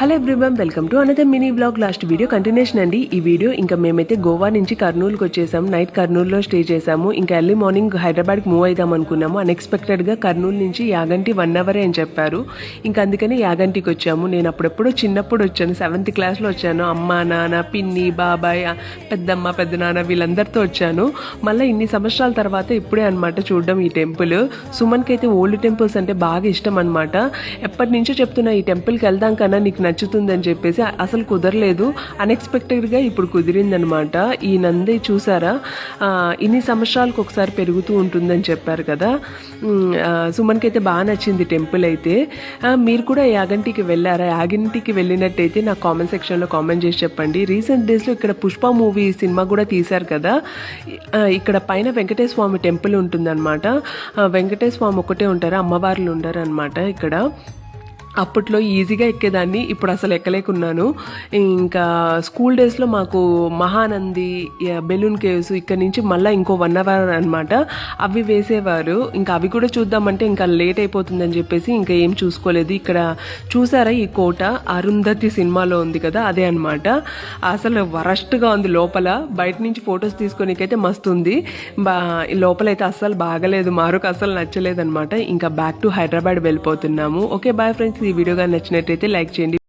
Hello everyone, welcome to another mini blog. Last video continuation అండి. ఈ video ఇంకా మేమైతే గోవా నుంచి కర్నూలుకి వచ్చేసాము. నైట్ కర్నూలులో స్టే చేసాము. ఇంకా ఎర్లీ మార్నింగ్ హైదరాబాద్కి మూవ్ అవుదాం అనుకున్నాము. అన్ఎక్స్పెక్టెడ్గా కర్నూలు నుంచి యాగంటి 1 అవరే అని చెప్పారు. ఇంకా అందుకని యాగంటికి వచ్చాము. నేను అప్పుడెప్పుడు చిన్నప్పుడు వచ్చాను, 7th క్లాస్లో వచ్చాను. అమ్మ, నాన్న, పిన్ని, బాబాయ్, పెద్దమ్మ, పెద్దనాన్న వీళ్ళందరితో వచ్చాను. మళ్ళీ ఇన్ని సంవత్సరాల తర్వాత ఇప్పుడే అనమాట చూడడం ఈ టెంపుల్. సుమన్కి అయితే ఓల్డ్ టెంపుల్స్ అంటే బాగా ఇష్టం అనమాట. ఎప్పటి నుంచో చెప్తున్నా ఈ టెంపుల్కి వెళ్దాం కన్నా నీకు నచ్చుతుందని చెప్పేసి, అసలు కుదరలేదు. అన్ఎక్స్పెక్టెడ్గా ఇప్పుడు కుదిరిందనమాట. ఈ నంది చూసారా, ఇన్ని సంవత్సరాలకు ఒకసారి పెరుగుతూ ఉంటుందని చెప్పారు కదా. సుమన్కి అయితే బాగా నచ్చింది టెంపుల్ అయితే. మీరు కూడా యాగంటికి వెళ్ళారా? యాగంటికి వెళ్ళినట్టయితే నాకు కామెంట్ సెక్షన్లో కామెంట్ చేసి చెప్పండి. రీసెంట్ డేస్లో ఇక్కడ పుష్ప మూవీ సినిమా కూడా తీశారు కదా. ఇక్కడ పైన వెంకటేశ్వర స్వామి టెంపుల్ ఉంటుందన్నమాట. వెంకటేశ్వర స్వామి ఒకటే ఉంటారు, అమ్మవార్లు ఉండరు అనమాట ఇక్కడ. అప్పట్లో ఈజీగా ఎక్కేదాన్ని, ఇప్పుడు అసలు ఎక్కలేకున్నాను. ఇంకా స్కూల్ డేస్లో మాకు మహానంది, బెలూన్ కేవ్స్, ఇక్కడ నుంచి మళ్ళీ ఇంకో 1 అవర్ అనమాట అవి వేసేవారు. ఇంకా అవి కూడా చూద్దామంటే ఇంకా లేట్ అయిపోతుందని చెప్పేసి ఇంకా ఏం చూసుకోలేదు. ఇక్కడ చూసారా ఈ కోట, అరుంధతి సినిమాలో ఉంది కదా, అదే అనమాట. అసలు వరస్ట్గా ఉంది లోపల. బయట నుంచి ఫొటోస్ తీసుకోనికైతే మస్తు ఉంది. లోపలైతే అస్సలు బాగలేదు, మారుకు అస్సలు నచ్చలేదు అనమాట. ఇంకా బ్యాక్ టు హైదరాబాద్ వెళ్ళిపోతున్నాము. Okay bye friends. ఈ వీడియో కానీ నచ్చినట్టయితే లైక్ చేయండి.